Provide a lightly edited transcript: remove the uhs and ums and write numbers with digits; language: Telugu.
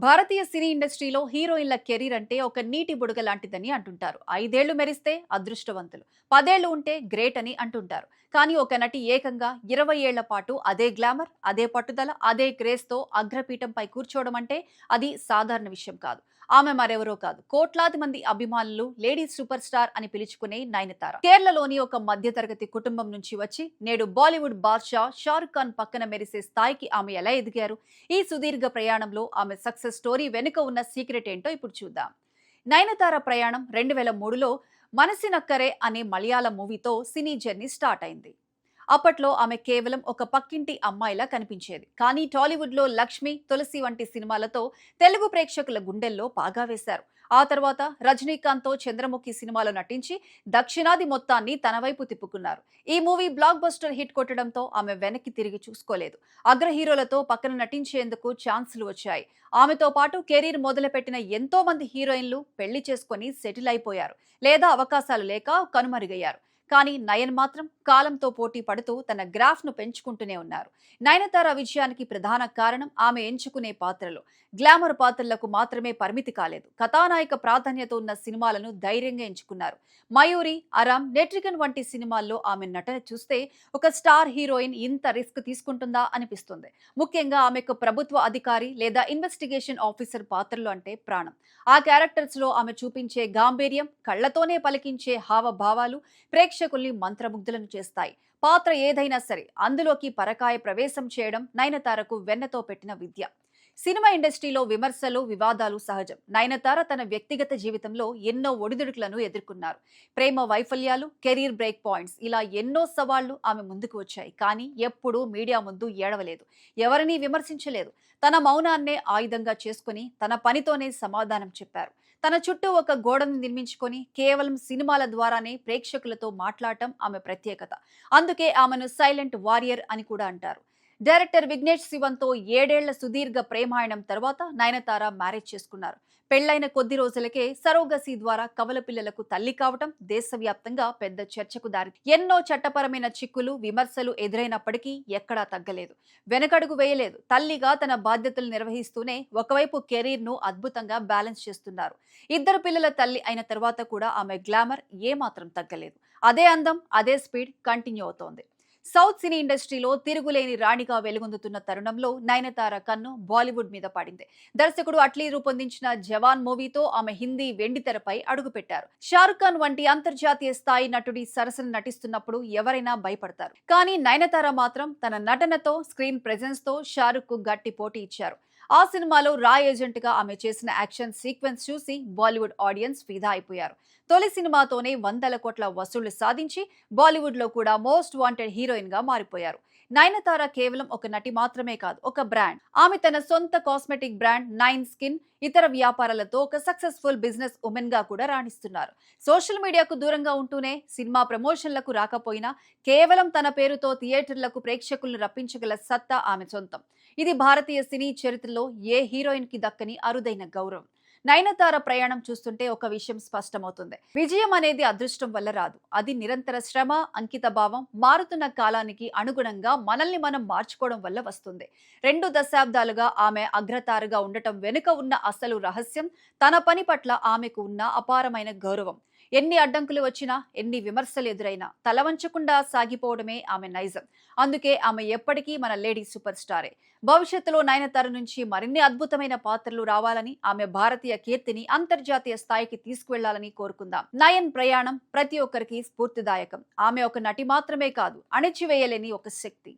భారతీయ సినీ ఇండస్ట్రీలో హీరోయిన్ల కెరీర్ అంటే ఒక నీటి బుడగ లాంటిదని అంటుంటారు. 5 ఏళ్లు మెరిస్తే అదృష్టవంతులు, 10 ఏళ్లు ఉంటే గ్రేట్ అని అంటుంటారు. కానీ ఒక నటి ఏకంగా 20 ఏళ్ల పాటు అదే గ్లామర్, అదే పట్టుదల, అదే క్రేజ్ తో అగ్రపీఠంపై కూర్చోవడం అంటే అది సాధారణ విషయం కాదు. ఆమె మరెవరో కాదు, కోట్లాది మంది అభిమానులు లేడీ సూపర్ స్టార్ అని పిలుచుకునే నయనతార. కేరళలోని ఒక మధ్యతరగతి కుటుంబం నుంచి వచ్చి నేడు బాలీవుడ్ బాద్షా షారుఖ్ ఖాన్ పక్కన మెరిసే స్థాయికి ఆమె ఎలా ఎదిగారు? ఈ సుదీర్ఘ ప్రయాణంలో ఆమె సక్సెస్ స్టోరీ వెనుక ఉన్న సీక్రెట్ ఏంటో ఇప్పుడు చూద్దాం. నయనతార ప్రయాణం 2003లో మనసినక్కరే అనే మలయాళ మూవీతో సినీ జర్నీ స్టార్ట్ అయింది. అప్పట్లో ఆమె కేవలం ఒక పక్కింటి అమ్మాయిలా కనిపించేది. కానీ టాలీవుడ్లో లక్ష్మి, తులసి వంటి సినిమాలతో తెలుగు ప్రేక్షకుల గుండెల్లో పాగా వేశారు. ఆ తర్వాత రజనీకాంత్తో చంద్రముఖి సినిమాలో నటించి దక్షిణాది మొత్తాన్ని తన వైపు తిప్పుకున్నారు. ఈ మూవీ బ్లాక్ బస్టర్ హిట్ కొట్టడంతో ఆమె వెనక్కి తిరిగి చూసుకోలేదు. అగ్ర హీరోలతో పక్కన నటించేందుకు ఛాన్సులు వచ్చాయి. ఆమెతో పాటు కెరీర్ మొదలుపెట్టిన ఎంతో మంది హీరోయిన్లు పెళ్లి చేసుకుని సెటిల్ అయిపోయారు, లేదా అవకాశాలు లేక కనుమరుగయ్యారు. కానీ నయన్ మాత్రం కాలంతో పోటీ పడుతూ తన గ్రాఫ్ ను పెంచుకుంటూనే ఉన్నారు. నయనతార విజయానికి ప్రధాన కారణం ఆమె ఎంచుకునే పాత్రలు. గ్లామర్ పాత్రలకు మాత్రమే పరిమితి కాలేదు, కథానాయక ప్రాధాన్యత ఉన్న సినిమాలను ధైర్యంగా ఎంచుకున్నారు. మయూరి, అరామ్, నెట్రికన్ వంటి సినిమాల్లో ఆమె నటన చూస్తే ఒక స్టార్ హీరోయిన్ ఇంత రిస్క్ తీసుకుంటుందా అనిపిస్తుంది. ముఖ్యంగా ఆమెకు ప్రభుత్వ అధికారి లేదా ఇన్వెస్టిగేషన్ ఆఫీసర్ పాత్రలు అంటే ప్రాణం. ఆ క్యారెక్టర్స్ లో ఆమె చూపించే గాంభీర్యం, కళ్లతోనే పలికించే హావభావాలు ప్రేక్షకుల్ని మంత్రముగ్ధులను చేస్తాయి. పాత్ర ఏదైనా సరే అందులోకి పరకాయ ప్రవేశం చేయడం నయనతారకు వెన్నతో పెట్టిన విద్య. సినిమా ఇండస్ట్రీలో విమర్శలు, వివాదాలు సహజం. నయనతార తన వ్యక్తిగత జీవితంలో ఎన్నో ఒడిదుడుకులను ఎదుర్కొన్నారు. ప్రేమ వైఫల్యాలు, కెరీర్ బ్రేక్ పాయింట్స్, ఇలా ఎన్నో సవాళ్లు ఆమె ముందుకు వచ్చాయి. కానీ ఎప్పుడూ మీడియా ముందు ఏడవలేదు, ఎవరినీ విమర్శించలేదు. తన మౌనాన్నే ఆయుధంగా చేసుకుని తన పనితోనే సమాధానం చెప్పారు. తన చుట్టూ ఒక గోడను నిర్మించుకొని కేవలం సినిమాల ద్వారానే ప్రేక్షకులతో మాట్లాడటం ఆమె ప్రత్యేకత. అందుకే ఆమెను సైలెంట్ వారియర్ అని కూడా అంటారు. డైరెక్టర్ విఘ్నేష్ శివన్తో 7 ఏళ్ల సుదీర్ఘ ప్రేమాయణం తర్వాత నయనతార మ్యారేజ్ చేసుకున్నారు. పెళ్లైన కొద్ది రోజులకే సరోగసీ ద్వారా కవల పిల్లలకు తల్లి కావటం దేశవ్యాప్తంగా పెద్ద చర్చకు దారి. ఎన్నో చట్టపరమైన చిక్కులు, విమర్శలు ఎదురైనప్పటికీ ఎక్కడా తగ్గలేదు, వెనకడుగు వేయలేదు. తల్లిగా తన బాధ్యతలు నిర్వహిస్తూనే ఒకవైపు కెరీర్ ను అద్భుతంగా బ్యాలెన్స్ చేస్తున్నారు. 2 పిల్లల తల్లి అయిన తర్వాత కూడా ఆమె గ్లామర్ ఏమాత్రం తగ్గలేదు. అదే అందం, అదే స్పీడ్ కంటిన్యూ అవుతోంది. సౌత్ సినీ ఇండస్ట్రీలో తిరుగులేని రాణిగా వెలుగొందుతున్న తరుణంలో నయనతార కన్ను బాలీవుడ్ మీద పడింది. దర్శకుడు అట్లీ రూపొందించిన జవాన్ మూవీతో ఆమె హిందీ వెండితెరపై అడుగుపెట్టారు. షారుఖ్ ఖాన్ వంటి అంతర్జాతీయ స్థాయి నటుడి సరసన నటిస్తున్నప్పుడు ఎవరైనా భయపడతారు. కానీ నయనతార మాత్రం తన నటనతో, స్క్రీన్ ప్రెజెన్స్ తో షారుఖ్ కు గట్టి పోటీ ఇచ్చారు. ఆ సినిమాలో రా ఏజెంట్ గా ఆమె చేసిన యాక్షన్ సీక్వెన్స్ చూసి బాలీవుడ్ ఆడియన్స్ ఫిదా అయిపోయారు. తొలి సినిమాతోనే 100ల కోట్ల వసూళ్లు సాధించి బాలీవుడ్ లో కూడా మోస్ట్ వాంటెడ్ హీరోయిన్ గా మారిపోయారు. నయనతార కేవలం ఒక నటి మాత్రమే కాదు, ఒక బ్రాండ్. ఆమె తన సొంత కాస్మెటిక్ బ్రాండ్ నైన్ స్కిన్, ఇతర వ్యాపారాలతో ఒక సక్సెస్ఫుల్ బిజినెస్ ఉమెన్ గా కూడా రాణిస్తున్నారు. సోషల్ మీడియాకు దూరంగా ఉంటూనే, సినిమా ప్రమోషన్లకు రాకపోయినా కేవలం తన పేరుతో థియేటర్లకు ప్రేక్షకులను రప్పించగల సత్తా ఆమె సొంతం. ఇది భారతీయ సినీ చరిత్రలో ఏ హీరోయిన్ కి దక్కని అరుదైన గౌరవం. నయనతార ప్రయాణం చూస్తుంటే ఒక విషయం స్పష్టమవుతుంది. విజయం అనేది అదృష్టం వల్ల రాదు, అది నిరంతర శ్రమ, అంకిత భావం, మారుతున్న కాలానికి అనుగుణంగా మనల్ని మనం మార్చుకోవడం వల్ల వస్తుంది. 2 దశాబ్దాలుగా ఆమె అగ్రతారగా ఉండటం వెనుక ఉన్న అసలు రహస్యం తన పని పట్ల ఆమెకు ఉన్న అపారమైన గౌరవం. ఎన్ని అడ్డంకులు వచ్చినా, ఎన్ని విమర్శలు ఎదురైనా తలవంచకుండా సాగిపోవడమే ఆమె నైజం. అందుకే ఆమె ఎప్పటికీ మన లేడీ సూపర్ స్టారే. భవిష్యత్తులో నయనతార నుంచి మరిన్ని అద్భుతమైన పాత్రలు రావాలని, ఆమె భారతీయ కీర్తిని అంతర్జాతీయ స్థాయికి తీసుకువెళ్లాలని కోరుకుందాం. నయన్ ప్రయాణం ప్రతి ఒక్కరికి స్ఫూర్తిదాయకం. ఆమె ఒక నటి మాత్రమే కాదు, అణిచివేయలేని ఒక శక్తి.